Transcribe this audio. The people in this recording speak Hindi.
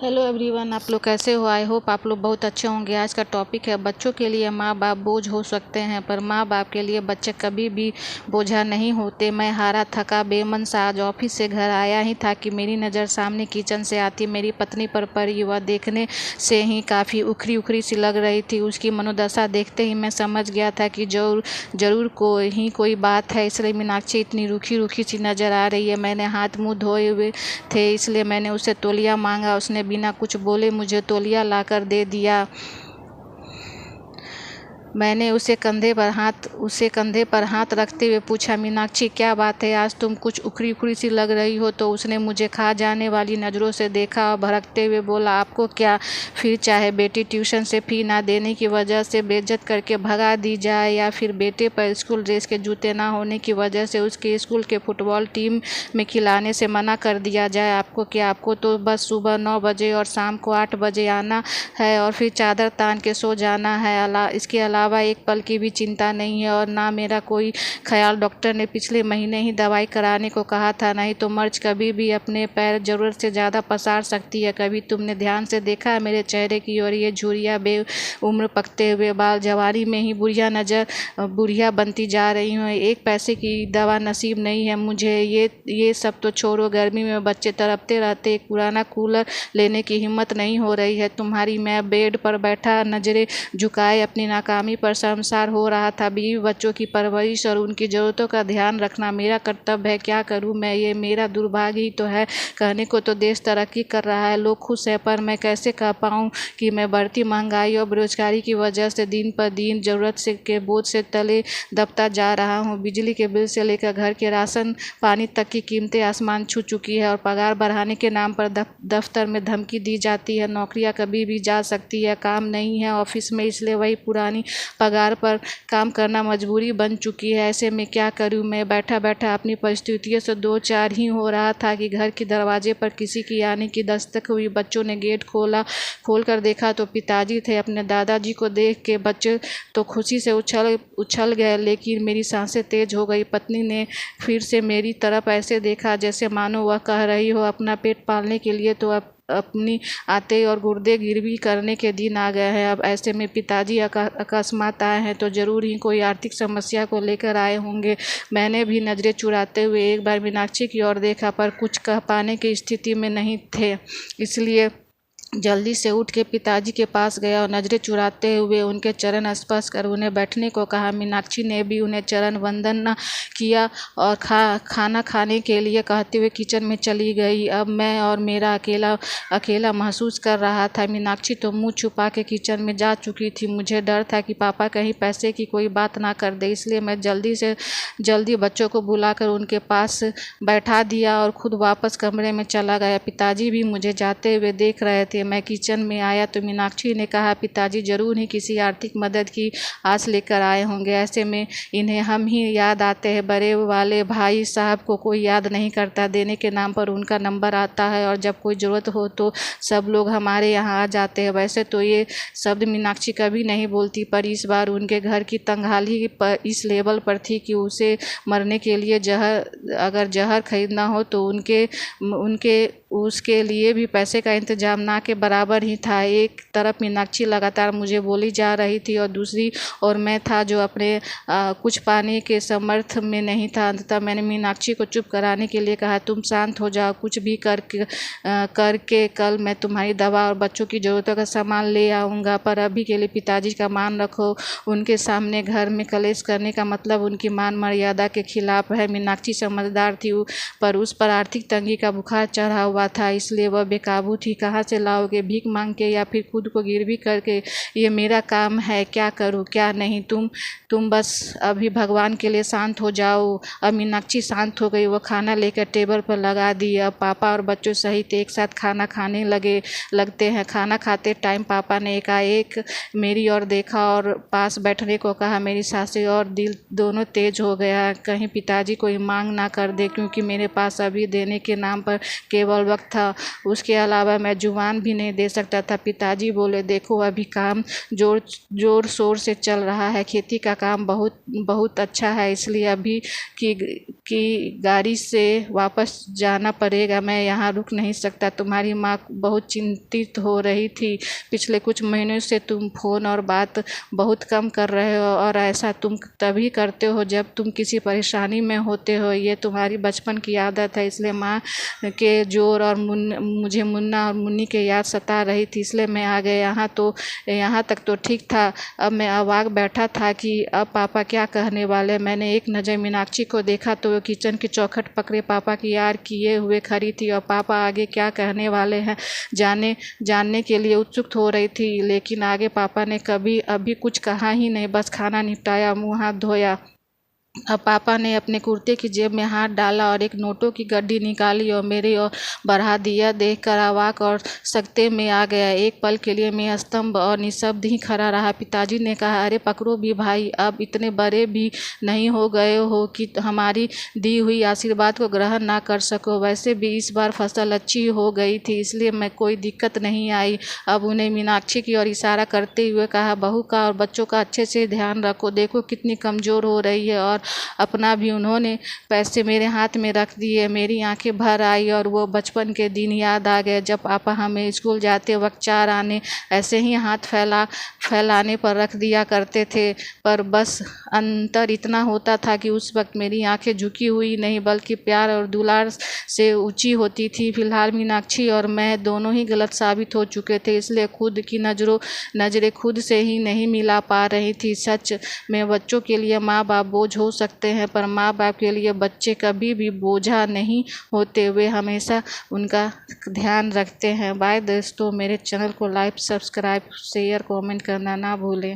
हेलो एवरीवन, आप लोग कैसे हो। आई होप आप लोग बहुत अच्छे होंगे। आज का टॉपिक है बच्चों के लिए माँ बाप बोझ हो सकते हैं, पर माँ बाप के लिए बच्चे कभी भी बोझा नहीं होते। मैं हारा थका बेमन सा आज ऑफिस से घर आया ही था कि मेरी नज़र सामने किचन से आती मेरी पत्नी पर पड़ी। वह देखने से ही काफ़ी उखरी उखरी सी लग रही थी। उसकी मनोदशा देखते ही मैं समझ गया था कि जरूर कोई बात है, इसलिए मीनाक्षी इतनी रूखी रूखी सी नज़र आ रही है। मैंने हाथ मुँह धोए हुए थे, इसलिए मैंने उससे तौलिया मांगा। उसने बिना कुछ बोले मुझे तौलिया लाकर दे दिया। मैंने उसे कंधे पर हाथ रखते हुए पूछा, मीनाक्षी क्या बात है, आज तुम कुछ उखड़ी उखड़ी सी लग रही हो। तो उसने मुझे खा जाने वाली नज़रों से देखा और भड़कते हुए बोला, आपको क्या, फिर चाहे बेटी ट्यूशन से फी ना देने की वजह से बेइज्जत करके भगा दी जाए, या फिर बेटे पर स्कूल ड्रेस के जूते ना होने की वजह से उसके स्कूल के फुटबॉल टीम में खिलाने से मना कर दिया जाए, आपको क्या। आपको तो बस सुबह 9 बजे और शाम को 8 बजे आना है और फिर चादर तान के सो जाना है। इसके अलावा एक पल की भी चिंता नहीं है, और ना मेरा कोई ख्याल। डॉक्टर ने पिछले महीने ही दवाई कराने को कहा था, नहीं तो मर्ज कभी भी अपने पैर ज़रूरत से ज़्यादा पसार सकती है। कभी तुमने ध्यान से देखा है मेरे चेहरे की ओर, ये झुर्रियाँ उम्र पकते हुए बाल जवानी में ही बुढ़िया बनती जा रही हूँ। एक पैसे की दवा नसीब नहीं है मुझे। ये सब तो छोड़ो, गर्मी में बच्चे तड़पते रहते, एक पुराना कूलर लेने की हिम्मत नहीं हो रही है तुम्हारी। मैं बेड पर बैठा नजरें झुकाए अपनी नाकामी पर शर्मसार हो रहा था। बीवी बच्चों की परवरिश और उनकी ज़रूरतों का ध्यान रखना मेरा कर्तव्य है। क्या करूं मैं, ये मेरा दुर्भाग्य ही तो है। कहने को तो देश तरक्की कर रहा है, लोग खुश हैं, पर मैं कैसे कह पाऊं कि मैं बढ़ती महंगाई और बेरोजगारी की वजह से दिन पर दिन ज़रूरत से के बोझ से तले दबता जा रहा हूँ। बिजली के बिल से लेकर घर के राशन पानी तक की कीमतें आसमान छू चुकी है, और पगार बढ़ाने के नाम पर दफ्तर में धमकी दी जाती है। नौकरियां कभी भी जा सकती है, काम नहीं है ऑफिस में, इसलिए वही पुरानी पगार पर काम करना मजबूरी बन चुकी है। ऐसे में क्या करूं मैं। बैठा बैठा अपनी परिस्थितियों से दो चार ही हो रहा था कि घर के दरवाजे पर किसी की आने की दस्तक हुई। बच्चों ने गेट खोल कर देखा तो पिताजी थे। अपने दादाजी को देख के बच्चे तो खुशी से उछल गए, लेकिन मेरी सांसें तेज हो गई। पत्नी ने फिर से मेरी तरफ ऐसे देखा जैसे मानो वह कह रही हो, अपना पेट पालने के लिए तो अपनी आते और गुर्दे गिरवी करने के दिन आ गए हैं। अब ऐसे में पिताजी अकस्मात आए हैं तो जरूर ही कोई आर्थिक समस्या को लेकर आए होंगे। मैंने भी नजरें चुराते हुए एक बार मीनाक्षी की ओर देखा, पर कुछ कह पाने की स्थिति में नहीं थे, इसलिए जल्दी से उठ के पिताजी के पास गया और नजरें चुराते हुए उनके चरण स्पर्श कर उन्हें बैठने को कहा। मीनाक्षी ने भी उन्हें चरण वंदन किया और खाना खाने के लिए कहते हुए किचन में चली गई। अब मैं और मेरा अकेला महसूस कर रहा था। मीनाक्षी तो मुंह छुपा के किचन में जा चुकी थी। मुझे डर था कि पापा कहीं पैसे की कोई बात ना कर दे, इसलिए मैं जल्दी बच्चों को बुलाकर उनके पास बैठा दिया और खुद वापस कमरे में चला गया। पिताजी भी मुझे जाते हुए देख रहे थे। मैं किचन में आया तो मीनाक्षी ने कहा, पिताजी जरूर ही किसी आर्थिक मदद की आस लेकर आए होंगे। ऐसे में इन्हें हम ही याद आते हैं। बड़े वाले भाई साहब को कोई याद नहीं करता, देने के नाम पर उनका नंबर आता है, और जब कोई ज़रूरत हो तो सब लोग हमारे यहाँ आ जाते हैं। वैसे तो ये शब्द मीनाक्षी कभी नहीं बोलती, पर इस बार उनके घर की तंगहाली पर इस लेवल पर थी कि उसे मरने के लिए अगर जहर खरीदना हो तो उसके लिए भी पैसे का इंतजाम ना के बराबर ही था। एक तरफ मीनाक्षी लगातार मुझे बोली जा रही थी और दूसरी और मैं था जो अपने कुछ पाने के समर्थ में नहीं था। अंततः मैंने मीनाक्षी को चुप कराने के लिए कहा, तुम शांत हो जाओ, कुछ भी करके कल मैं तुम्हारी दवा और बच्चों की ज़रूरतों का सामान ले आऊँगा, पर अभी के लिए पिताजी का मान रखो। उनके सामने घर में कलेश करने का मतलब उनकी मान मर्यादा के खिलाफ है। मीनाक्षी समझदार थी, पर उस पर आर्थिक तंगी का बुखार चढ़ा हुआ था, इसलिए वह बेकाबू थी। कहाँ से लाओगे, भीख मांग के या फिर खुद को गिरवी करके? ये मेरा काम है, क्या करूँ क्या नहीं। तुम बस अभी भगवान के लिए शांत हो जाओ। अब मीनाक्षी शांत हो गई। वो खाना लेकर टेबल पर लगा दी। अब पापा और बच्चों सहित एक साथ खाना खाने लगते हैं। खाना खाते टाइम पापा ने एकाएक मेरी ओर देखा और पास बैठने को कहा। मेरी सांसें और दिल दोनों तेज हो गया, कहीं पिताजी कोई मांग ना कर दे, क्योंकि मेरे पास अभी देने के नाम पर केवल वक्त था। उसके अलावा मैं जुबान भी भी नहीं दे सकता था। पिताजी बोले, देखो अभी काम जोर शोर से चल रहा है, खेती का काम बहुत अच्छा है, इसलिए अभी की गाड़ी से वापस जाना पड़ेगा, मैं यहाँ रुक नहीं सकता। तुम्हारी माँ बहुत चिंतित हो रही थी, पिछले कुछ महीनों से तुम फ़ोन और बात बहुत कम कर रहे हो, और ऐसा तुम तभी करते हो जब तुम किसी परेशानी में होते हो। ये तुम्हारी बचपन की आदत है, इसलिए माँ के जोर और मुझे मुन्ना और मुन्नी की याद सता रही थी, इसलिए मैं आ गया। यहाँ तक तो ठीक था, अब मैं अवाक बैठा था कि अब पापा क्या कहने वाले। मैंने एक नज़र मीनाक्षी को देखा तो वो किचन की चौखट पकड़े पापा की याद किए हुए खड़ी थी, और पापा आगे क्या कहने वाले हैं जानने के लिए उत्सुक हो रही थी। लेकिन आगे पापा ने अभी कुछ कहा ही नहीं, बस खाना निपटाया, मुँह हाथ धोया। अब पापा ने अपने कुर्ते की जेब में हाथ डाला और एक नोटों की गड्डी निकाली और मेरी ओर बढ़ा दिया। देखकर अवाक और सकते में आ गया। एक पल के लिए मैं स्तंभ और निशब्द ही खड़ा रहा। पिताजी ने कहा, अरे पकड़ो भी भाई, अब इतने बड़े भी नहीं हो गए हो कि हमारी दी हुई आशीर्वाद को ग्रहण ना कर सको। वैसे भी इस बार फसल अच्छी हो गई थी, इसलिए मैं कोई दिक्कत नहीं आई। अब उन्हें मीनाक्षी की ओर इशारा करते हुए कहा, बहू का और बच्चों का अच्छे से ध्यान रखो, देखो कितनी कमज़ोर हो रही है। और अपना भी उन्होंने पैसे मेरे हाथ में रख दिए। मेरी आंखें भर आई और वो बचपन के दिन याद आ गए जब पापा हमें स्कूल जाते वक्त 4 आने ऐसे ही हाथ फैलाने पर रख दिया करते थे। पर बस अंतर इतना होता था कि उस वक्त मेरी आंखें झुकी हुई नहीं बल्कि प्यार और दुलार से ऊंची होती थी। फिलहाल मीनाक्षी और मैं दोनों ही गलत साबित हो चुके थे, इसलिए खुद की नज़रें खुद से ही नहीं मिला पा रही थी। सच में बच्चों के लिए माँ बाप बोझ हो सकते हैं, पर माँ बाप के लिए बच्चे कभी भी बोझा नहीं होते, वे हमेशा उनका ध्यान रखते हैं। बाय दोस्तों, मेरे चैनल को लाइक, सब्सक्राइब, शेयर, कमेंट करना ना भूलें।